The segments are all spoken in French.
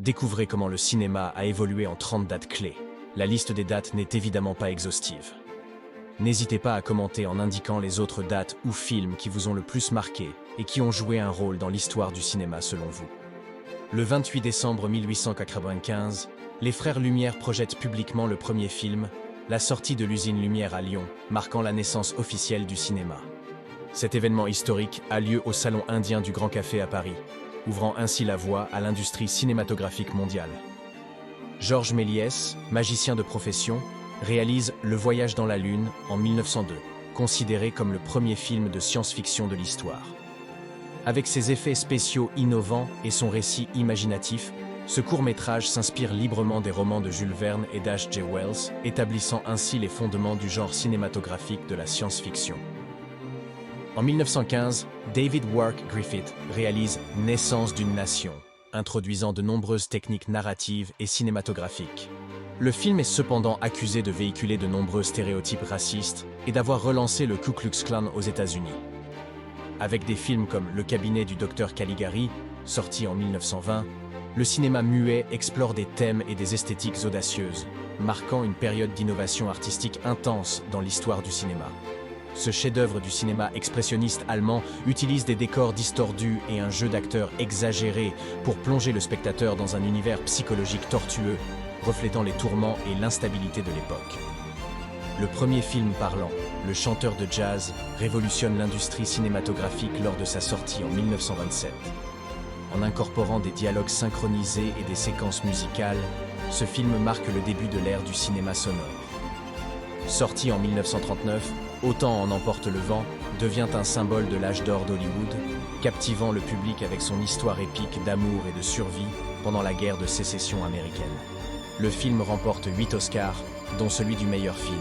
Découvrez comment le cinéma a évolué en 30 dates clés. La liste des dates n'est évidemment pas exhaustive. N'hésitez pas à commenter en indiquant les autres dates ou films qui vous ont le plus marqué et qui ont joué un rôle dans l'histoire du cinéma selon vous. Le 28 décembre 1895, les frères Lumière projettent publiquement le premier film, la sortie de l'usine Lumière à Lyon, marquant la naissance officielle du cinéma. Cet événement historique a lieu au Salon indien du Grand Café à Paris, ouvrant ainsi la voie à l'industrie cinématographique mondiale. Georges Méliès, magicien de profession, réalise Le Voyage dans la Lune en 1902, considéré comme le premier film de science-fiction de l'histoire. Avec ses effets spéciaux innovants et son récit imaginatif, ce court-métrage s'inspire librement des romans de Jules Verne et d'H.G. Wells, établissant ainsi les fondements du genre cinématographique de la science-fiction. En 1915, David Wark Griffith réalise Naissance d'une nation, introduisant de nombreuses techniques narratives et cinématographiques. Le film est cependant accusé de véhiculer de nombreux stéréotypes racistes et d'avoir relancé le Ku Klux Klan aux États-Unis. Avec des films comme Le cabinet du docteur Caligari, sorti en 1920, le cinéma muet explore des thèmes et des esthétiques audacieuses, marquant une période d'innovation artistique intense dans l'histoire du cinéma. Ce chef-d'œuvre du cinéma expressionniste allemand utilise des décors distordus et un jeu d'acteurs exagéré pour plonger le spectateur dans un univers psychologique tortueux, reflétant les tourments et l'instabilité de l'époque. Le premier film parlant, Le chanteur de jazz, révolutionne l'industrie cinématographique lors de sa sortie en 1927. En incorporant des dialogues synchronisés et des séquences musicales, ce film marque le début de l'ère du cinéma sonore. Sorti en 1939, Autant en emporte le vent devient un symbole de l'âge d'or d'Hollywood, captivant le public avec son histoire épique d'amour et de survie pendant la guerre de sécession américaine. Le film remporte 8 Oscars, dont celui du meilleur film.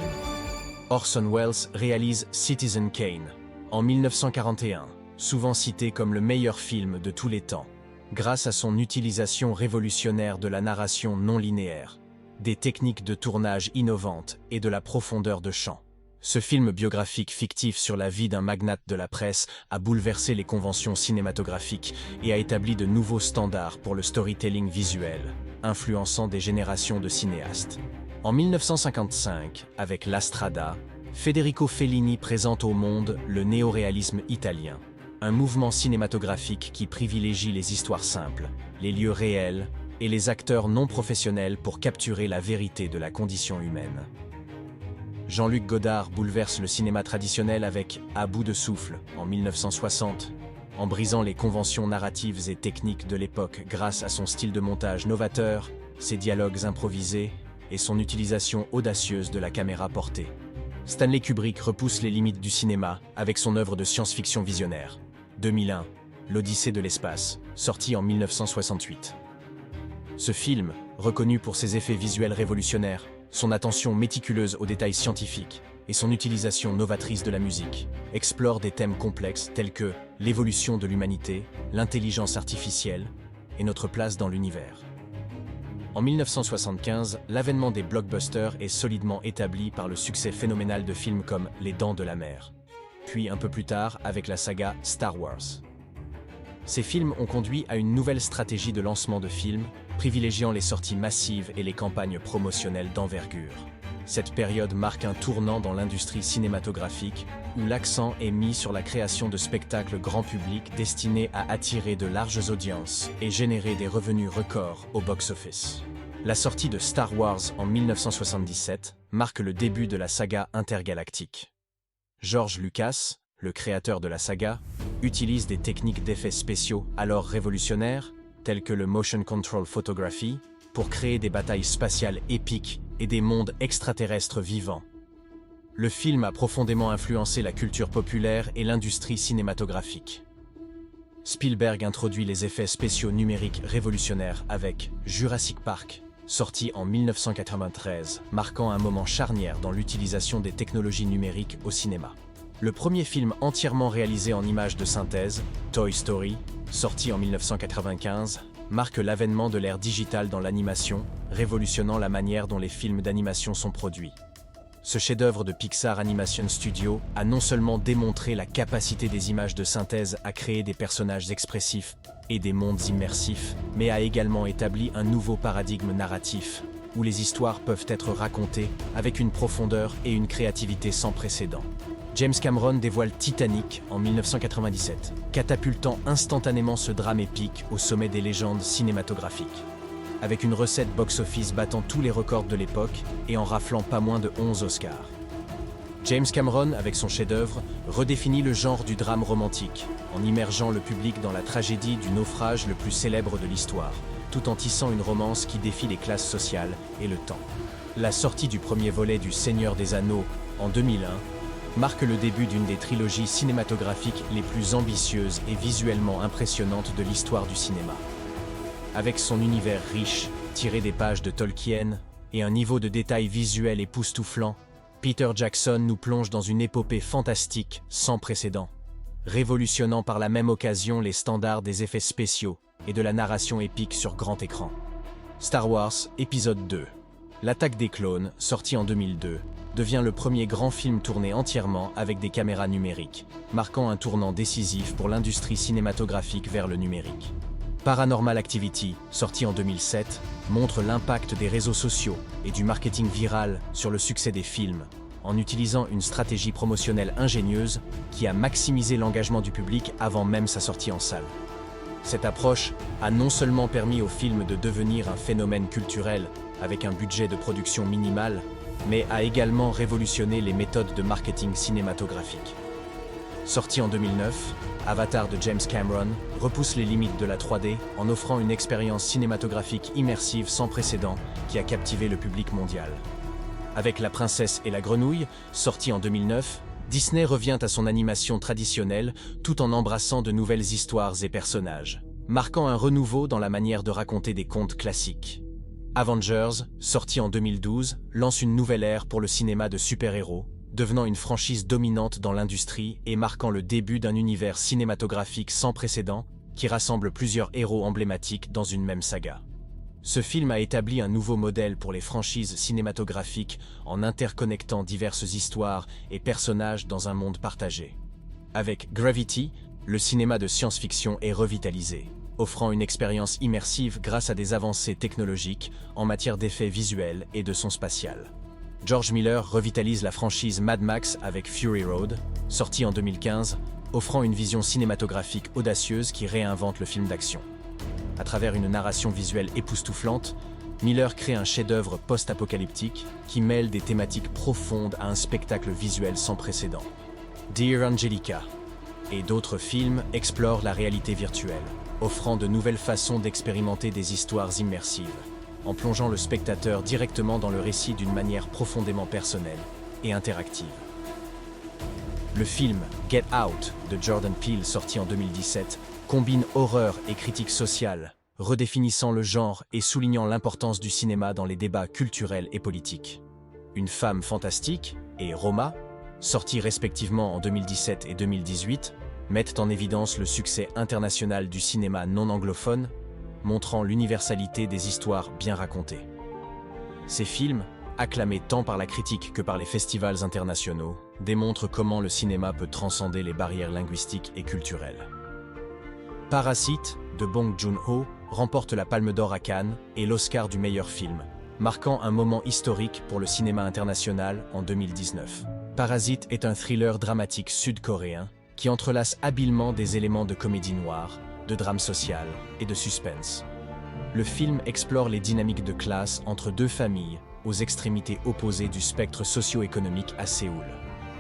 Orson Welles réalise Citizen Kane en 1941, souvent cité comme le meilleur film de tous les temps, grâce à son utilisation révolutionnaire de la narration non linéaire, des techniques de tournage innovantes et de la profondeur de champ. Ce film biographique fictif sur la vie d'un magnate de la presse a bouleversé les conventions cinématographiques et a établi de nouveaux standards pour le storytelling visuel, influençant des générations de cinéastes. En 1955, avec La Strada, Federico Fellini présente au monde le néoréalisme italien, un mouvement cinématographique qui privilégie les histoires simples, les lieux réels et les acteurs non professionnels pour capturer la vérité de la condition humaine. Jean-Luc Godard bouleverse le cinéma traditionnel avec À bout de souffle en 1960, en brisant les conventions narratives et techniques de l'époque grâce à son style de montage novateur, ses dialogues improvisés et son utilisation audacieuse de la caméra portée. Stanley Kubrick repousse les limites du cinéma avec son œuvre de science-fiction visionnaire. 2001, L'Odyssée de l'espace, sorti en 1968. Ce film, reconnu pour ses effets visuels révolutionnaires, son attention méticuleuse aux détails scientifiques et son utilisation novatrice de la musique, explore des thèmes complexes tels que l'évolution de l'humanité, l'intelligence artificielle et notre place dans l'univers. En 1975, l'avènement des blockbusters est solidement établi par le succès phénoménal de films comme Les Dents de la Mer, puis un peu plus tard avec la saga Star Wars. Ces films ont conduit à une nouvelle stratégie de lancement de films, privilégiant les sorties massives et les campagnes promotionnelles d'envergure. Cette période marque un tournant dans l'industrie cinématographique, où l'accent est mis sur la création de spectacles grand public destinés à attirer de larges audiences et générer des revenus records au box-office. La sortie de Star Wars en 1977 marque le début de la saga intergalactique. George Lucas, le créateur de la saga, utilise des techniques d'effets spéciaux alors révolutionnaires, telles que le motion control photography, pour créer des batailles spatiales épiques et des mondes extraterrestres vivants. Le film a profondément influencé la culture populaire et l'industrie cinématographique. Spielberg introduit les effets spéciaux numériques révolutionnaires avec Jurassic Park, sorti en 1993, marquant un moment charnière dans l'utilisation des technologies numériques au cinéma. Le premier film entièrement réalisé en images de synthèse, Toy Story, sorti en 1995, marque l'avènement de l'ère digitale dans l'animation, révolutionnant la manière dont les films d'animation sont produits. Ce chef-d'œuvre de Pixar Animation Studio a non seulement démontré la capacité des images de synthèse à créer des personnages expressifs, et des mondes immersifs, mais a également établi un nouveau paradigme narratif, où les histoires peuvent être racontées avec une profondeur et une créativité sans précédent. James Cameron dévoile Titanic en 1997, catapultant instantanément ce drame épique au sommet des légendes cinématographiques. Avec une recette box-office battant tous les records de l'époque et en raflant pas moins de 11 Oscars. James Cameron, avec son chef-d'œuvre, redéfinit le genre du drame romantique, en immergeant le public dans la tragédie du naufrage le plus célèbre de l'histoire, tout en tissant une romance qui défie les classes sociales et le temps. La sortie du premier volet du Seigneur des Anneaux, en 2001, marque le début d'une des trilogies cinématographiques les plus ambitieuses et visuellement impressionnantes de l'histoire du cinéma. Avec son univers riche, tiré des pages de Tolkien, et un niveau de détail visuel époustouflant, Peter Jackson nous plonge dans une épopée fantastique sans précédent, révolutionnant par la même occasion les standards des effets spéciaux et de la narration épique sur grand écran. Star Wars, épisode 2. L'Attaque des clones, sorti en 2002, devient le premier grand film tourné entièrement avec des caméras numériques, marquant un tournant décisif pour l'industrie cinématographique vers le numérique. Paranormal Activity, sorti en 2007, montre l'impact des réseaux sociaux et du marketing viral sur le succès des films, en utilisant une stratégie promotionnelle ingénieuse qui a maximisé l'engagement du public avant même sa sortie en salle. Cette approche a non seulement permis au film de devenir un phénomène culturel avec un budget de production minimal, mais a également révolutionné les méthodes de marketing cinématographique. Sorti en 2009, Avatar de James Cameron repousse les limites de la 3D en offrant une expérience cinématographique immersive sans précédent qui a captivé le public mondial. Avec La Princesse et la Grenouille, sorti en 2009, Disney revient à son animation traditionnelle tout en embrassant de nouvelles histoires et personnages, marquant un renouveau dans la manière de raconter des contes classiques. Avengers, sorti en 2012, lance une nouvelle ère pour le cinéma de super-héros, devenant une franchise dominante dans l'industrie et marquant le début d'un univers cinématographique sans précédent qui rassemble plusieurs héros emblématiques dans une même saga. Ce film a établi un nouveau modèle pour les franchises cinématographiques en interconnectant diverses histoires et personnages dans un monde partagé. Avec Gravity, le cinéma de science-fiction est revitalisé, offrant une expérience immersive grâce à des avancées technologiques en matière d'effets visuels et de son spatial. George Miller revitalise la franchise Mad Max avec Fury Road, sorti en 2015, offrant une vision cinématographique audacieuse qui réinvente le film d'action. À travers une narration visuelle époustouflante, Miller crée un chef-d'œuvre post-apocalyptique qui mêle des thématiques profondes à un spectacle visuel sans précédent. Dear Angelica et d'autres films explorent la réalité virtuelle, offrant de nouvelles façons d'expérimenter des histoires immersives, en plongeant le spectateur directement dans le récit d'une manière profondément personnelle et interactive. Le film Get Out de Jordan Peele, sorti en 2017, combine horreur et critique sociale, redéfinissant le genre et soulignant l'importance du cinéma dans les débats culturels et politiques. Une femme fantastique et Roma, sortis respectivement en 2017 et 2018, mettent en évidence le succès international du cinéma non anglophone, montrant l'universalité des histoires bien racontées. Ces films, acclamés tant par la critique que par les festivals internationaux, démontrent comment le cinéma peut transcender les barrières linguistiques et culturelles. Parasite, de Bong Joon-ho, remporte la Palme d'Or à Cannes et l'Oscar du meilleur film, marquant un moment historique pour le cinéma international en 2019. Parasite est un thriller dramatique sud-coréen qui entrelace habilement des éléments de comédie noire, de drame social et de suspense. Le film explore les dynamiques de classe entre deux familles aux extrémités opposées du spectre socio-économique à Séoul.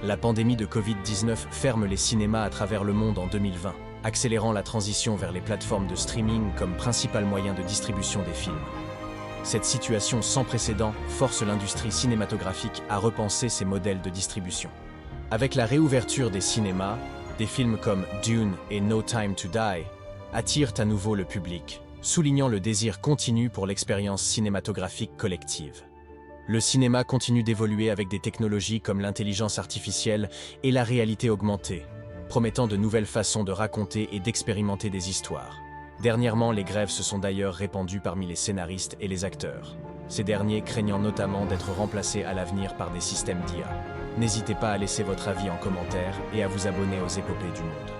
La pandémie de Covid-19 ferme les cinémas à travers le monde en 2020, accélérant la transition vers les plateformes de streaming comme principal moyen de distribution des films. Cette situation sans précédent force l'industrie cinématographique à repenser ses modèles de distribution. Avec la réouverture des cinémas, des films comme Dune et No Time to Die attirent à nouveau le public, soulignant le désir continu pour l'expérience cinématographique collective. Le cinéma continue d'évoluer avec des technologies comme l'intelligence artificielle et la réalité augmentée, promettant de nouvelles façons de raconter et d'expérimenter des histoires. Dernièrement, les grèves se sont d'ailleurs répandues parmi les scénaristes et les acteurs, ces derniers craignant notamment d'être remplacés à l'avenir par des systèmes d'IA. N'hésitez pas à laisser votre avis en commentaire et à vous abonner aux Épopées du Monde.